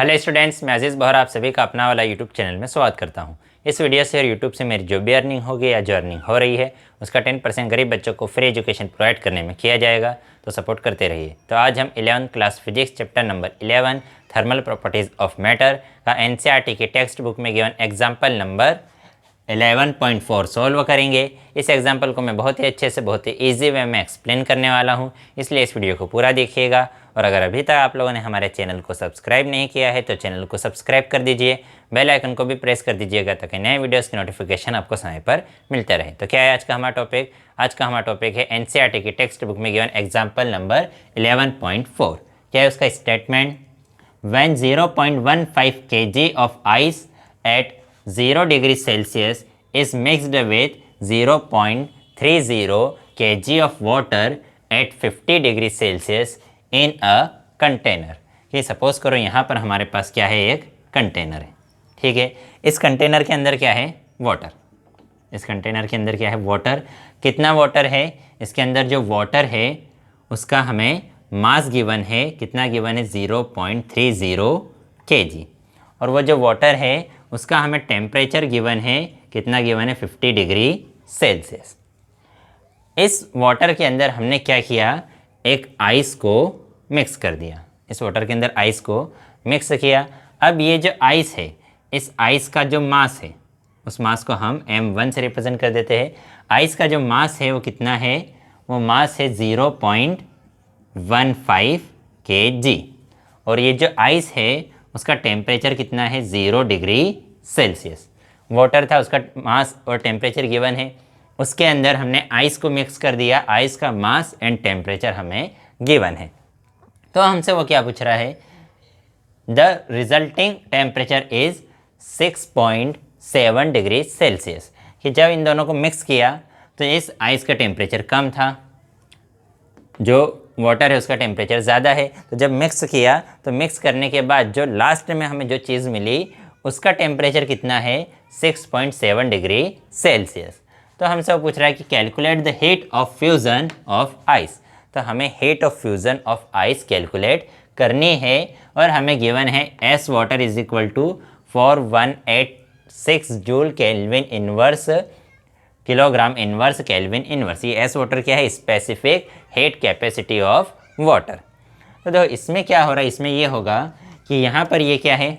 Hello students, मैं अजीज़ बहर आप सभी का अपना वाला यूट्यूब चैनल में स्वागत करता हूं। इस वीडियो से और यूट्यूब से मेरी जो भी अर्निंग होगी या जो अर्निंग हो रही है उसका 10% गरीब बच्चों को फ्री एजुकेशन प्रोवाइड करने में किया जाएगा, तो सपोर्ट करते रहिए। तो आज हम 11th class physics chapter number 11 thermal properties of matter का एनसीईआरटी की टेक्स्ट बुक में गिवन एग्जाम्पल नंबर 11.4 सॉल्व करेंगे। इस एग्जाम्पल को मैं बहुत ही अच्छे से बहुत ही ईजी वे में एक्सप्लेन करने वाला हूं, इसलिए इस वीडियो को पूरा देखिएगा। और अगर अभी तक आप लोगों ने हमारे चैनल को सब्सक्राइब नहीं किया है तो चैनल को सब्सक्राइब कर दीजिए, बेल आइकन को भी प्रेस कर दीजिएगा ताकि नए वीडियोस की नोटिफिकेशन आपको समय पर मिलते रहे। तो क्या है आज का हमारा टॉपिक? आज का हमारा टॉपिक है एनसीईआरटी की टेक्स्ट बुक में गिवन एग्जाम्पल नंबर 11.4। क्या है उसका statement? When 0.15 kg of ice at 0 degree Celsius is mixed with 0.30 kg of water at 50 degree Celsius in a container। ये सपोज करो यहाँ पर हमारे पास क्या है, एक कंटेनर है, ठीक है। इस कंटेनर के अंदर क्या है? वाटर। इस कंटेनर के अंदर क्या है? वाटर। कितना वाटर है? इसके अंदर जो वाटर है उसका हमें मास गिवन है। कितना गिवन है? 0.30 kg। और वो जो वाटर है उसका हमें टेम्परेचर गिवन है। कितना गिवन है? 50 डिग्री सेल्सियस। इस वाटर के अंदर हमने क्या किया? एक आइस को मिक्स कर दिया। इस वाटर के अंदर आइस को मिक्स किया। अब ये जो आइस है, इस आइस का जो मास है उस मास को हम m1 से रिप्रेजेंट कर देते हैं। आइस का जो मास है वो कितना है? वो मास है 0.15 kg। और ये जो आइस है उसका टेम्परेचर कितना है? 0 डिग्री सेल्सियस। वाटर था, उसका मास और टेम्परेचर गिवन है। उसके अंदर हमने आइस को मिक्स कर दिया। आइस का मास एंड टेम्परेचर हमें गिवन है। तो हमसे वो क्या पूछ रहा है? The resulting temperature is 6.7 degree Celsius. कि जब इन दोनों को मिक्स किया तो इस आइस का टेम्परेचर कम था, जो वाटर है उसका टेम्परेचर ज़्यादा है। तो जब मिक्स किया तो मिक्स करने के बाद जो लास्ट में हमें जो चीज़ मिली उसका टेम्परेचर कितना है? 6.7 डिग्री सेल्सियस। तो हमसे वो पूछ रहा है कि calculate the heat of fusion of ice. तो हमें heat of fusion of ice calculate करनी है और हमें गिवन है s water is equal to 4186 joule kelvin inverse kilogram inverse kelvin inverse. ये एस वाटर क्या है? Specific heat capacity of water. तो देखो इसमें क्या हो रहा है, इसमें ये होगा कि यहाँ पर ये क्या है?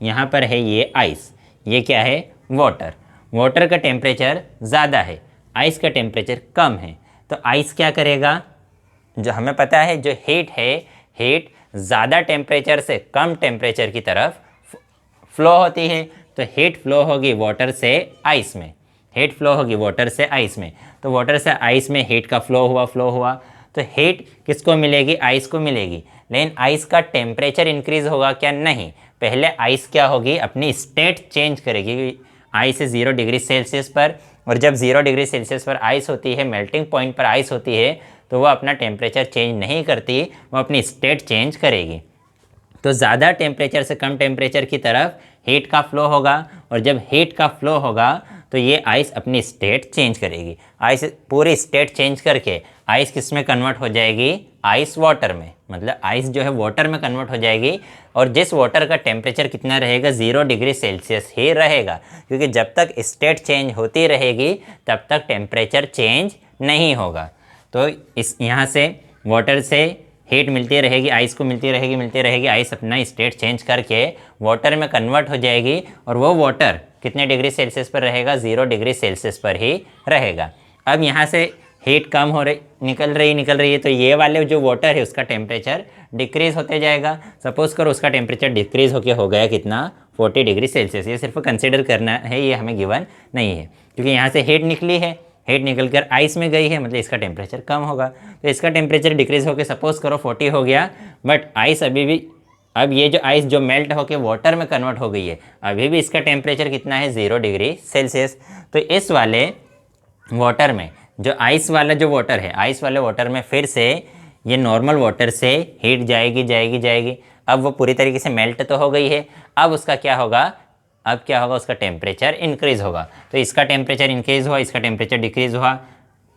यहाँ पर है ये आइस, ये क्या है? वाटर। वाटर का टेम्परेचर ज़्यादा है, आइस का टेम्परेचर कम है। तो आइस क्या करेगा? जो हमें पता है जो हीट है, हीट ज़्यादा टेम्परेचर से कम टेम्परेचर की तरफ फ्लो होती है। तो हीट फ्लो होगी वाटर से आइस में, हीट फ्लो होगी वाटर से आइस में। तो वाटर से आइस में हीट का फ्लो हुआ तो हीट किसको मिलेगी? आइस को मिलेगी। लेकिन आइस का टेम्परेचर इंक्रीज होगा क्या? नहीं। पहले आइस क्या होगी? अपनी स्टेट चेंज करेगी। आइस है 0 डिग्री सेल्सियस पर, और जब 0 डिग्री सेल्सियस पर आइस होती है, मेल्टिंग पॉइंट पर आइस होती है, तो वो अपना टेम्परेचर चेंज नहीं करती, वो अपनी स्टेट चेंज करेगी। तो ज़्यादा टेम्परेचर से कम टेम्परेचर की तरफ हीट का फ्लो होगा, और जब हीट का फ्लो होगा तो ये आइस अपनी स्टेट चेंज करेगी। आइस पूरी स्टेट चेंज करके आइस किस में कन्वर्ट हो जाएगी? आइस वाटर में। मतलब आइस जो है वाटर में कन्वर्ट हो जाएगी। और जिस वाटर का टेम्परेचर कितना रहेगा? 0 डिग्री सेल्सियस ही रहेगा, क्योंकि जब तक स्टेट चेंज होती रहेगी तब तक टेम्परेचर चेंज नहीं होगा। तो इस यहाँ से वाटर से हीट मिलती रहेगी, आइस को मिलती रहेगी। आइस अपना स्टेट चेंज करके वाटर में कन्वर्ट हो जाएगी, और वो वाटर कितने डिग्री सेल्सियस पर रहेगा? 0 डिग्री सेल्सियस पर ही रहेगा। अब यहाँ से हीट कम हो रही निकल रही है, तो ये वाले जो वाटर है उसका टेम्परेचर डिक्रीज़ होते जाएगा। सपोज करो उसका टेम्परेचर डिक्रीज़ होके हो गया कितना? 40 डिग्री सेल्सियस। ये सिर्फ कंसिडर करना है, ये हमें गिवन नहीं है, क्योंकि यहाँ से हीट निकली है, हीट निकल कर आइस में गई है, मतलब इसका टेम्परेचर कम होगा। तो इसका टेम्परेचर डिक्रीज़ होकर सपोज करो 40 हो गया, बट आइस अभी भी, अब ये जो आइस जो मेल्ट होकर वाटर में कन्वर्ट हो गई है, अभी भी इसका टेम्परेचर कितना है? 0 डिग्री सेल्सियस। तो इस वाले वाटर में, जो आइस वाला जो वाटर है, आइस वाले वाटर में फिर से ये नॉर्मल वाटर से हीट जाएगी। अब वो पूरी तरीके से मेल्ट तो हो गई है। अब उसका क्या होगा? अब क्या होगा? उसका टेम्परेचर इंक्रीज़ होगा। तो इसका टेम्परेचर इंक्रीज़ हुआ, इसका टेम्परेचर डिक्रीज़ हुआ।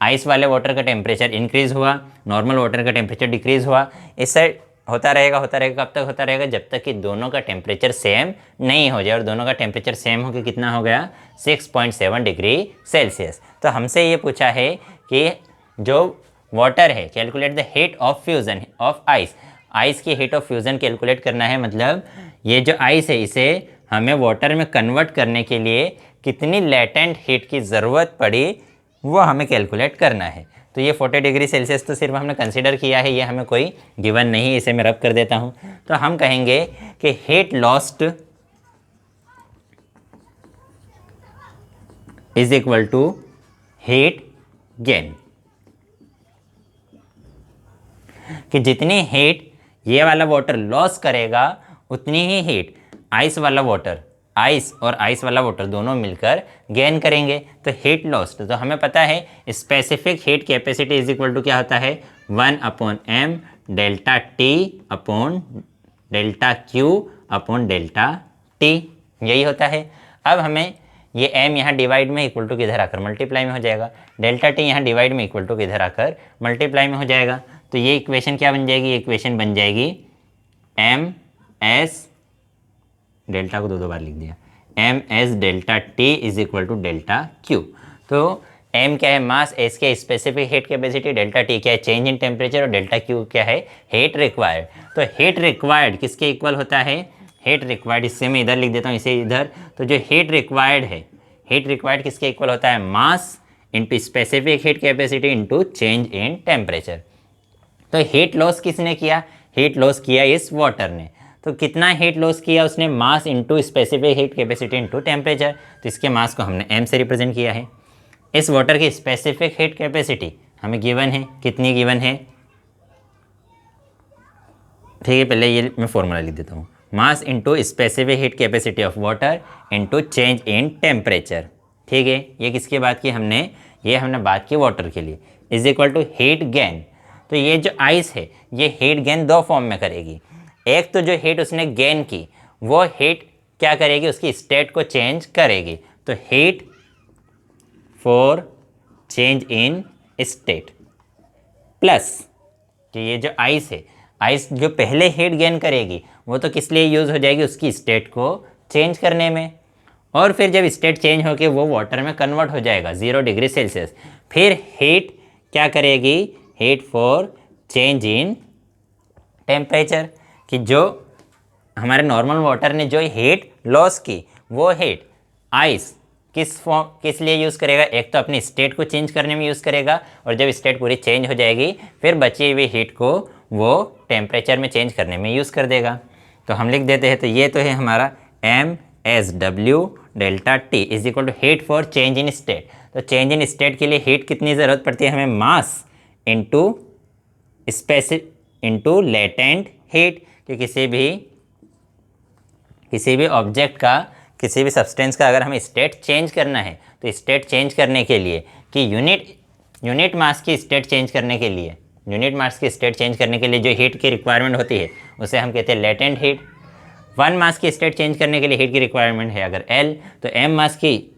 आइस वाले वाटर का टेम्परेचर इंक्रीज़ हुआ, नॉर्मल वाटर का टेम्परेचर डिक्रीज़ हुआ। इससे होता रहेगा कब तक होता रहेगा, जब तक कि दोनों का टेम्परेचर सेम नहीं हो जाए। और दोनों का टेम्परेचर सेम हो के कितना हो गया 6.7 डिग्री सेल्सियस। तो हमसे ये पूछा है कि जो वाटर है, calculate the heat of fusion of ice, ice की हीट ऑफ फ्यूज़न कैलकुलेट करना है। मतलब ये जो आइस है इसे हमें वाटर में कन्वर्ट करने के लिए कितनी लेटेंट हीट की ज़रूरत पड़ी वो हमें कैलकुलेट करना है। तो ये 40 डिग्री सेल्सियस तो सिर्फ हमने कंसीडर किया है, ये हमें कोई गिवन नहीं, इसे मैं रब कर देता हूँ। तो हम कहेंगे कि heat lost is equal to heat gain, कि जितनी हीट ये वाला वाटर लॉस करेगा उतनी ही हीट आइस वाला वाटर, आइस और आइस वाला वाटर दोनों मिलकर गेन करेंगे। तो हीट लॉस्ट, तो हमें पता है specific heat capacity is equal to क्या होता है 1/m delta t upon delta q upon delta t, यही होता है। अब हमें ये m यहाँ डिवाइड में इक्वल टू किधर आकर मल्टीप्लाई में हो जाएगा, डेल्टा टी यहाँ डिवाइड में इक्वल टू किधर आकर मल्टीप्लाई में हो जाएगा। तो ये इक्वेशन क्या बन जाएगी, इक्वेशन बन जाएगी एम एस, डेल्टा को दो बार लिख दिया, m s delta t is equal to delta q. तो m क्या है मास, s क्या है specific heat capacity, delta t क्या है चेंज इन टेम्परेचर और डेल्टा q क्या है हीट रिक्वायर्ड। तो हीट रिक्वायर्ड किसके इक्वल होता है, हीट रिक्वायर्ड, इससे मैं इधर लिख देता हूँ इसे इधर। तो जो हीट रिक्वायर्ड है, हीट रिक्वायर्ड किसके इक्वल होता है मास into specific heat capacity into change in temperature. तो हीट लॉस किसने किया, हीट लॉस किया इस वाटर ने। तो कितना हीट लॉस किया उसने, मास into specific heat capacity into temperature. तो इसके मास को हमने m से रिप्रेजेंट किया है। इस वाटर की स्पेसिफिक हीट कैपेसिटी हमें गिवन है, कितनी गिवन है, ठीक है, पहले ये मैं फॉर्मूला लिख देता हूँ, मास into specific heat capacity of water into change in temperature. ठीक है, ये किसकी बात की हमने, ये हमने बात की वाटर के लिए, is equal to heat gain. तो ये जो आइस है ये हीट गेन दो फॉर्म में करेगी। एक तो जो हीट उसने गेन की वो हीट क्या करेगी, उसकी स्टेट को चेंज करेगी। तो heat for change in state, plus कि ये जो आइस है, आइस जो पहले हीट गेन करेगी वो तो किस लिए यूज़ हो जाएगी, उसकी स्टेट को चेंज करने में। और फिर जब स्टेट चेंज होकर वो वाटर में कन्वर्ट हो जाएगा 0 डिग्री सेल्सियस, फिर हीट क्या करेगी, heat for change in temperature, कि जो हमारे नॉर्मल वाटर ने जो हीट लॉस की वो हीट आइस किस लिए यूज़ करेगा, एक तो अपनी स्टेट को चेंज करने में यूज़ करेगा, और जब स्टेट पूरी चेंज हो जाएगी फिर बची हुई हीट को वो टेम्परेचर में चेंज करने में यूज़ कर देगा। तो हम लिख देते हैं, तो ये तो है हमारा एम एस डब्ल्यू delta t is equal to heat for change in state. तो चेंज इन स्टेट के लिए हीट कितनी ज़रूरत पड़ती है हमें, mass into into latent heat, कि किसी भी ऑब्जेक्ट का, किसी भी सब्सटेंस का अगर हमें स्टेट चेंज करना है तो स्टेट चेंज करने के लिए कि यूनिट मास की स्टेट चेंज करने के लिए, यूनिट मास की स्टेट चेंज करने के लिए जो हीट की रिक्वायरमेंट होती है उसे हम कहते हैं लेटेंट हीट। 1 मास की स्टेट चेंज करने के लिए हीट की रिक्वायरमेंट है अगर L, तो m मास की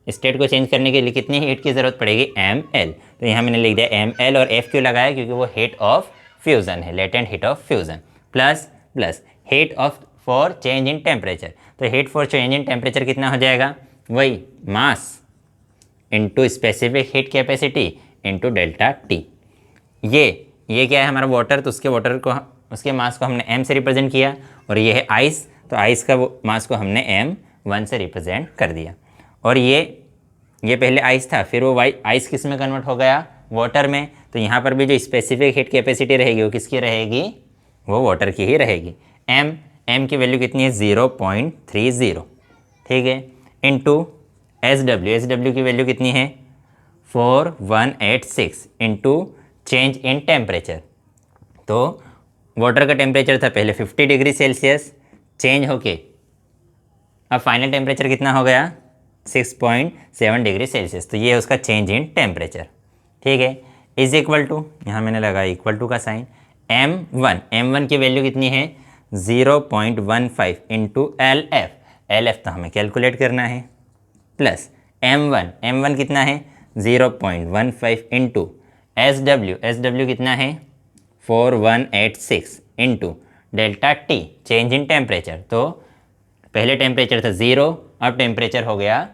स्टेट को चेंज करने के लिए कितनी हीट की ज़रूरत पड़ेगी, ml। तो यहाँ मैंने लिख दिया ml और f क्यों लगाया, क्योंकि वो हीट ऑफ फ्यूज़न है, latent heat of fusion, plus heat of for change in temperature. तो heat for change in temperature कितना हो जाएगा, वही mass into specific heat capacity into delta T. ये क्या है हमारा वाटर, तो उसके मास को हमने m से रिप्रेजेंट किया, और ये है आइस, तो आइस का वो मास को हमने m1 से रिप्रेजेंट कर दिया। और ये पहले आइस था, फिर वो आइस किस में कन्वर्ट हो गया, वाटर में। तो यहाँ पर भी जो स्पेसिफिक हीट कैपेसिटी रहेगी वो किसकी रहेगी, वो वाटर की ही रहेगी। m की वैल्यू कितनी है 0.30, ठीक है, इंटू SW की वैल्यू कितनी है 4186 इंटू चेंज इन टेम्परेचर। तो वाटर का टेम्परेचर था पहले 50 डिग्री सेल्सियस, चेंज होके अब फाइनल टेम्परेचर कितना हो गया 6.7 डिग्री सेल्सियस। तो ये उसका चेंज इन टेम्परेचर, ठीक है, इज इक्वल टू, यहाँ मैंने लगाया इक्वल टू का साइन, m1 की वैल्यू कितनी है 0.15 इंटू LF तो हमें कैलकुलेट करना है, प्लस m1 कितना है 0.15 इंटू SW कितना है 4186 into delta T change in temperature. तो पहले टेम्परेचर था 0, अब टेम्परेचर हो गया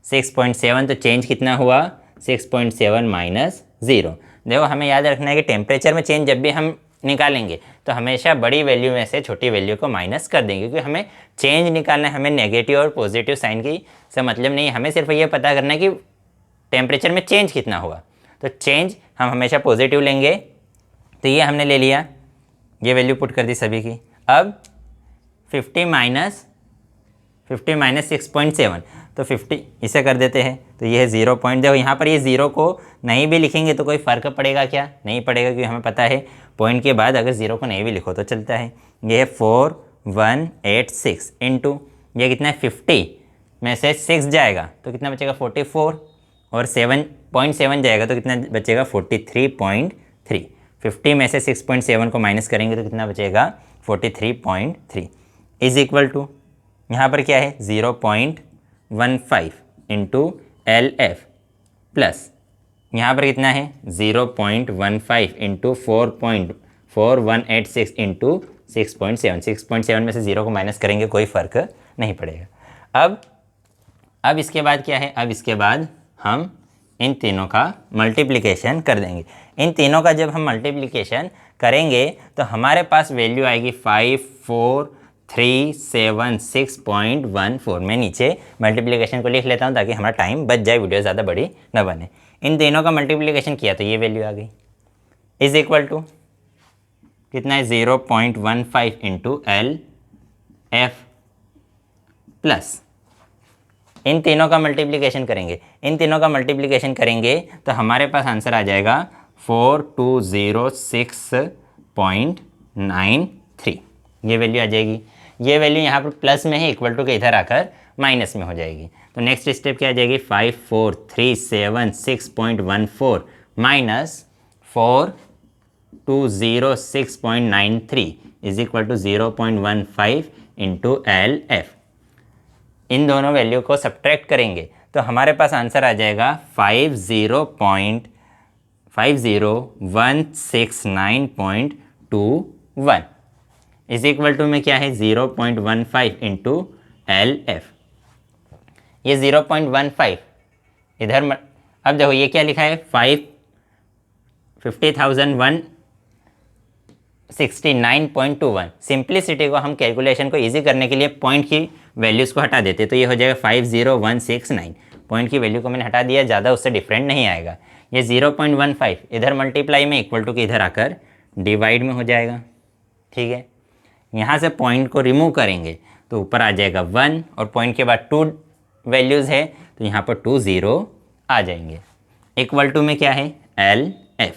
6.7, तो चेंज कितना हुआ 6.7 माइनस 0। देखो हमें याद रखना है कि टेम्परेचर में चेंज जब भी हम निकालेंगे तो हमेशा बड़ी वैल्यू में से छोटी वैल्यू को माइनस कर देंगे, क्योंकि हमें चेंज निकालना है, हमें नेगेटिव और पॉजिटिव साइन की से मतलब नहीं है, हमें सिर्फ ये पता करना है कि टेम्परेचर में चेंज कितना हुआ। तो चेंज हम हमेशा पॉजिटिव लेंगे, तो ये हमने ले लिया, ये वैल्यू पुट कर दी सभी की। अब 50 माइनस 6.7, तो 50 इसे कर देते हैं, तो ये है 0 पॉइंट। देखो यहाँ पर ये 0 को नहीं भी लिखेंगे तो कोई फ़र्क पड़ेगा क्या? नहीं पड़ेगा, क्योंकि हमें पता है पॉइंट के बाद अगर 0 को नहीं भी लिखो तो चलता है। ये है 4186 इंटू ये कितना है 50 में से 6 जाएगा तो कितना बचेगा 44, और 7.7 जाएगा तो कितना बचेगा 43.3। 50 में से 6.7 को माइनस करेंगे तो कितना बचेगा 43.3 इज इक्वल टू यहाँ पर क्या है 0.15 इंटू LF प्लस यहाँ पर कितना है 0.15 इंटू 4.4186 इंटू 6.7। 6.7 में से 0 को माइनस करेंगे कोई फ़र्क नहीं पड़ेगा। अब इसके बाद क्या है, अब इसके बाद हम इन तीनों का मल्टीप्लिकेशन कर देंगे। इन तीनों का जब हम मल्टीप्लिकेशन करेंगे तो हमारे पास वैल्यू आएगी 54376.14। मैं नीचे मल्टीप्लिकेशन को लिख लेता हूँ ताकि हमारा टाइम बच जाए, वीडियो ज़्यादा बड़ी न बने। इन तीनों का मल्टीप्लिकेशन किया तो ये वैल्यू आ गई, इज इक्वल टू कितना है 0.15 इंटू LF प्लस इन तीनों का मल्टीप्लिकेशन करेंगे। इन तीनों का मल्टीप्लिकेशन करेंगे तो हमारे पास आंसर आ जाएगा 4206.93। ये वैल्यू आ जाएगी। ये वैल्यू यहाँ पर प्लस में है, इक्वल टू के इधर आकर माइनस में हो जाएगी। तो नेक्स्ट स्टेप क्या आ जाएगी 54376.14 minus 4206.93 is equal to 0.15 into LF। इन दोनों वैल्यू को सब्ट्रैक्ट करेंगे तो हमारे पास आंसर आ जाएगा 50.50169.21 इज इक्वल टू में क्या है 0.15 इंटू LF। ये 0.15 इधर अब देखो ये क्या लिखा है 50,169.21। सिंप्लिसिटी को हम कैलकुलेशन को इजी करने के लिए पॉइंट की वैल्यूज़ को हटा देते तो ये हो जाएगा 50169। पॉइंट की वैल्यू को मैंने हटा दिया, ज़्यादा उससे डिफरेंट नहीं आएगा। ये 0.15 इधर मल्टीप्लाई में इक्वल टू के इधर आकर डिवाइड में हो जाएगा। ठीक है, यहाँ से पॉइंट को रिमूव करेंगे तो ऊपर आ जाएगा 1 और पॉइंट के बाद 2 वैल्यूज़ है तो यहाँ पर 2 0 आ जाएंगे। इक्वल टू में क्या है LF।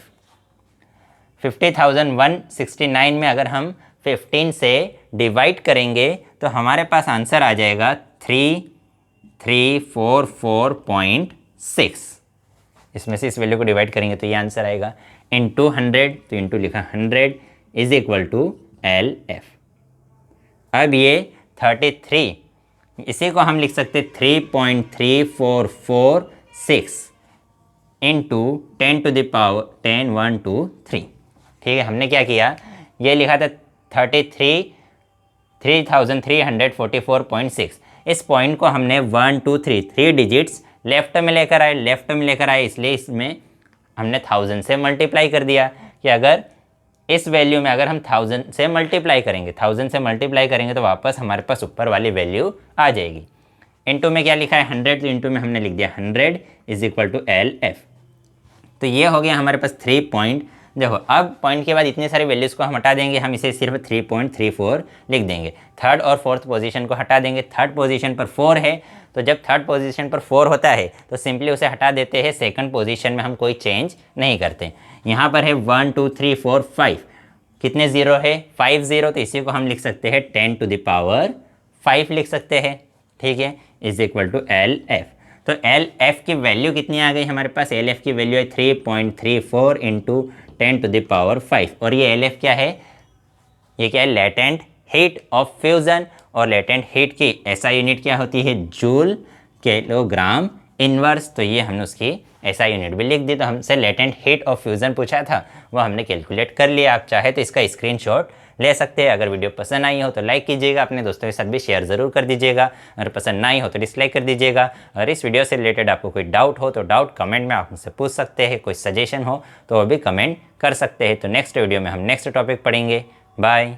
50,169 में अगर हम 15 से डिवाइड करेंगे तो हमारे पास आंसर आ जाएगा 3344.6। इसमें से इस वैल्यू को डिवाइड करेंगे तो ये आंसर आएगा इंटू 100, तो इंटू लिखा 100 इज इक्वल टू LF। अब ये 33, इसी को हम लिख सकते 3.3446 इंटू 10 टू द पावर 10 1 2 3। ठीक है, हमने क्या किया, ये लिखा था 33,344.6। इस पॉइंट को हमने 1 2 3 डिजिट्स लेफ्ट में लेकर आए, इसलिए इसमें हमने 1000 से मल्टीप्लाई कर दिया कि अगर इस वैल्यू में अगर हम 1000 से मल्टीप्लाई करेंगे तो वापस हमारे पास ऊपर वाली वैल्यू आ जाएगी। इंटू में क्या लिखा है 100, तो इंटू में हमने लिख दिया 100 इज इक्वल टू LF। तो ये हो गया हमारे पास 3 पॉइंट। देखो अब पॉइंट के बाद इतने सारे वैल्यूज़ को हम हटा देंगे, हम इसे सिर्फ 3.34 लिख देंगे। थर्ड और फोर्थ पोजीशन को हटा देंगे। थर्ड पोजीशन पर 4 है, तो जब थर्ड पोजीशन पर 4 होता है तो सिंपली उसे हटा देते हैं। सेकंड पोजीशन में हम कोई चेंज नहीं करते। यहाँ पर है 1 2 3 4 5, कितने ज़ीरो है 5 0, तो इसी को हम लिख सकते हैं 10 टू द पावर 5 लिख सकते हैं। ठीक है, इज इक्वल टू LF। तो LF की वैल्यू कितनी आ गई हमारे पास, LF की वैल्यू है 3.34 इंटू 10 टू द पावर 5। और ये LF क्या है, ये क्या है लेटेंट हीट ऑफ फ्यूज़न, और लेटेंट हीट की SI यूनिट क्या होती है जूल किलोग्राम इनवर्स। तो ये हमने उसकी SI यूनिट भी लिख दी। तो हमसे लेटेंट हीट ऑफ फ्यूज़न पूछा था, वो हमने कैलकुलेट कर लिया। आप चाहे तो इसका स्क्रीनशॉट ले सकते हैं। अगर वीडियो पसंद आई हो तो लाइक कीजिएगा, अपने दोस्तों के साथ भी शेयर ज़रूर कर दीजिएगा। अगर पसंद नहीं हो तो डिसलाइक कर दीजिएगा। और इस वीडियो से रिलेटेड आपको कोई डाउट हो तो डाउट कमेंट में आप मुझसे पूछ सकते हैं, कोई सजेशन हो तो वो भी कमेंट कर सकते हैं। तो नेक्स्ट वीडियो में हम नेक्स्ट टॉपिक पढ़ेंगे। बाय।